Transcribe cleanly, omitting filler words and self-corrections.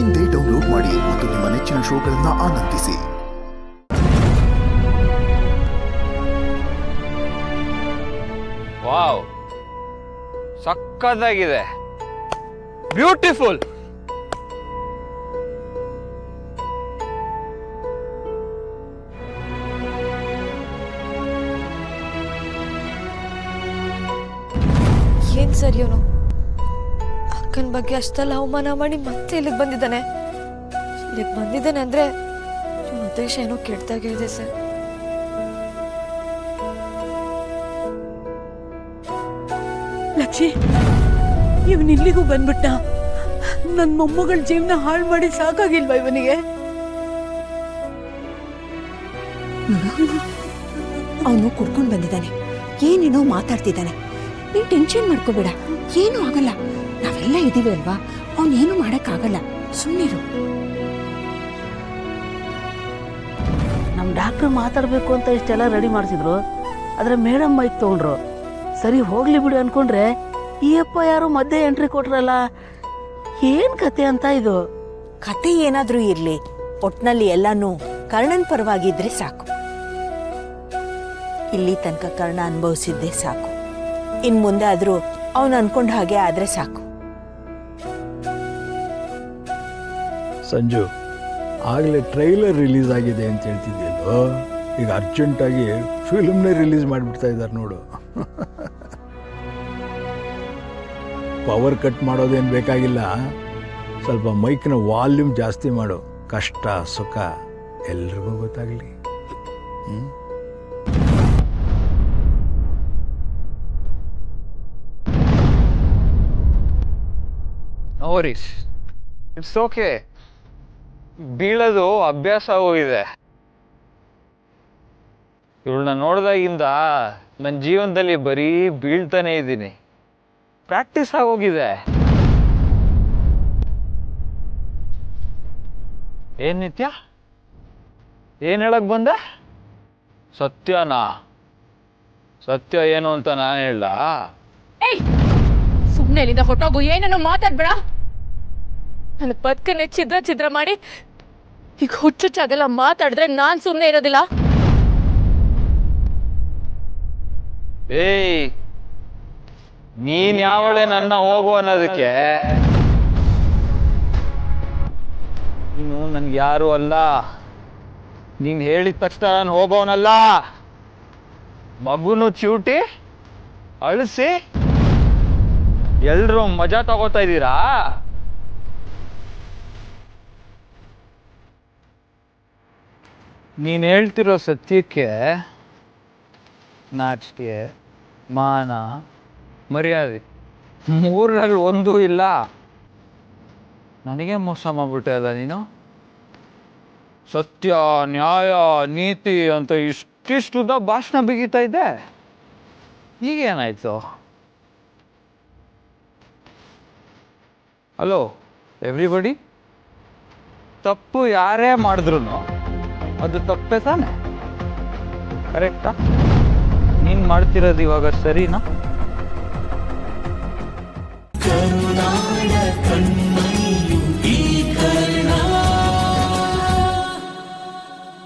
ಇಂದೇ ಡೌನ್ಲೋಡ್ ಮಾಡಿ ಮತ್ತು ನಿಮ್ಮ ನೆಚ್ಚಿನ ಶೋಗಳನ್ನು ಆನಂದಿಸಿ. ವಾವ್, ಸಕ್ಕತ್ತಾಗಿದೆ, ಬ್ಯೂಟಿಫುಲ್. ಏನ್ ಸರಿ ಅವನು ಅಕ್ಕನ ಬಗ್ಗೆ ಅಷ್ಟೆಲ್ಲ ಅವಮಾನ ಮಾಡಿ ಮತ್ತೆ ಇಲ್ಲಿಗೆ ಬಂದಿದ್ದಾನೆ. ಇಲ್ಲಿಗೆ ಬಂದಿದ್ದಾನೆ ಅಂದ್ರೆ ಇವನ ಉದ್ದೇಶ ಏನೋ ಕೆಟ್ಟದಾಗೆ ಇದೆ ಸರ್. ಲಕ್ಷಿ, ಇವನ್ ಇಲ್ಲಿಗೂ ಬಂದ್ಬಿಟ್ಟ. ನನ್ನ ಮೊಮ್ಮಗಳ ಜೀವನ ಹಾಳು ಮಾಡಿ ಸಾಕಾಗಿಲ್ವಾ ಇವನಿಗೆ? ಅವನು ಕುಡ್ಕೊಂಡು ಬಂದಿದ್ದಾನೆ, ಏನೇನೋ ಮಾತಾಡ್ತಿದ್ದಾನೆ. ನೀ ಟೆನ್ಷನ್ ಮಾಡ್ಕೋಬೇಡ, ಏನೂ ಆಗಲ್ಲ. ನಾವೆಲ್ಲ ಇದೀವಿ ಅಲ್ವಾ, ಅವನೇನು ಮಾಡಕ್ಕಾಗಲ್ಲ, ಸುಮ್ಮನಿರು. ನಮ್ಮ ಡಾಕ್ಟ್ರ್ ಮಾತಾಡಬೇಕು ಅಂತ ಇಷ್ಟೆಲ್ಲ ರೆಡಿ ಮಾಡ್ತಿದ್ರು, ಆದರೆ ಮೇಡಮ್ ಮೈಕ್ ತೊಗೊಂಡ್ರು. ಸರಿ ಹೋಗ್ಲಿ ಬಿಡು ಅನ್ಕೊಂಡ್ರೆ ಈ ಅಪ್ಪ ಯಾರು ಮಧ್ಯೆ ಎಂಟ್ರಿ ಕೊಟ್ರಲ್ಲ. ಏನ್ ಕತೆ ಅಂತ ಇದು? ಕತೆ ಏನಾದ್ರೂ ಇರ್ಲಿ, ಒಟ್ನಲ್ಲಿ ಎಲ್ಲಾನು ಕರ್ಣನ್ ಪರವಾಗಿದ್ರೆ ಸಾಕು. ಇಲ್ಲಿ ತನಕ ಕರ್ಣ ಅನುಭವಿಸಿದ್ದೆ ಸಾಕು. ಇನ್ ಮುಂದೆ ಆದ್ರೂ ಅವನು ಅನ್ಕೊಂಡ ಹಾಗೆ ಆದ್ರೆ ಸಾಕು. ಸಂಜು, ಆಗಲೇ ಟ್ರೈಲರ್ ರಿಲೀಸ್ ಆಗಿದೆ ಅಂತ ಹೇಳ್ತಿದ್ದೆಯಲ್ಲೋ, ಈಗ ಅರ್ಜೆಂಟಾಗಿ ಫಿಲ್ಮ್ನೇ ರಿಲೀಸ್ ಮಾಡಿಬಿಡ್ತಾ ಇದ್ದಾರೆ ನೋಡು. ಪವರ್ ಕಟ್ ಮಾಡೋದೇನು ಬೇಕಾಗಿಲ್ಲ, ಸ್ವಲ್ಪ ಮೈಕ್ನ ವಾಲ್ಯೂಮ್ ಜಾಸ್ತಿ ಮಾಡು. ಕಷ್ಟ ಸುಖ ಎಲ್ರಿಗೂ ಗೊತ್ತಾಗಲಿ. No worries, it's okay. ಬೀಳೋದು ಅಭ್ಯಾಸ ಆಗೋಗಿದೆ. ಇವಳನ್ನ ನೋಡಿದಾಗಿಂದ ನನ್ನ ಜೀವನದಲ್ಲಿ ಬರೀ ಬೀಳ್ತಾನೆ ಇದ್ದೀನಿ. ಪ್ರಾಕ್ಟೀಸ್ ಆಗೋಗಿದೆ. ಏನ್ ನಿತ್ಯ, ಏನ್ ಹೇಳಕ್ ಬಂದೆ? ಸತ್ಯನಾ? ಸತ್ಯ ಏನು ಅಂತ ನಾನು ಹೇಳ? ಸುಮ್ಮನೆ ಇಲ್ಲಿಂದ ಹೊಟ್ಟೋಗು, ಏನೇನೋ ಮಾತಾಡ್ಬೇಡ. ನನ್ನ ಬದುಕನ್ನೇ ಛಿದ್ರ ಮಾಡಿ ಈಗ ಹುಚ್ಚುಚ್ಚಾಗೆಲ್ಲ ಮಾತಾಡಿದ್ರೆ ನಾನ್ ಸುಮ್ಮನೆ ಇರೋದಿಲ್ಲ. ಏಯ್, ನೀನ್ ಯಾವಳೆ ನನ್ನ ಹೋಗು ಅನ್ನೋದಕ್ಕೆ? ನೀನು ನನ್ಗೆ ಯಾರು ಅಲ್ಲ. ನೀನ್ ಹೇಳಿದ ತಕ್ಷಣ ನಾನು ಹೋಗೋನಲ್ಲ. ಮಗುನು ಚೂಟಿ ಅಳಿಸಿ ಎಲ್ರು ಮಜಾ ತಗೋತಾ ಇದ್ದೀರಾ? ನೀನು ಹೇಳ್ತಿರೋ ಸತ್ಯಕ್ಕೆ ನಾಚಿಕೆ, ಮಾನ, ಮರ್ಯಾದೆ ಮೂರರಲ್ಲಿ ಒಂದೂ ಇಲ್ಲ. ನನಗೆ ಮೋಸ ಮಾಡ್ಬಿಟ್ಟೆ ಅಲ್ಲ ನೀನು. ಸತ್ಯ, ನ್ಯಾಯ, ನೀತಿ ಅಂತ ಇಷ್ಟಿಷ್ಟುದ ಭಾಷಣ ಬಿಗಿತಾ ಇದ್ದೆ. ಈಗೇನಾಯ್ತು? ಹಲೋ ಎವ್ರಿಬಡಿ, ತಪ್ಪು ಯಾರೇ ಮಾಡಿದ್ರು ಅದು ತಪ್ಪೇ ತಾನೆ? ಕರೆಕ್ಟಾ? ನೀನು ಮಾಡ್ತಿರೋದು ಇವಾಗ ಸರಿನಾ?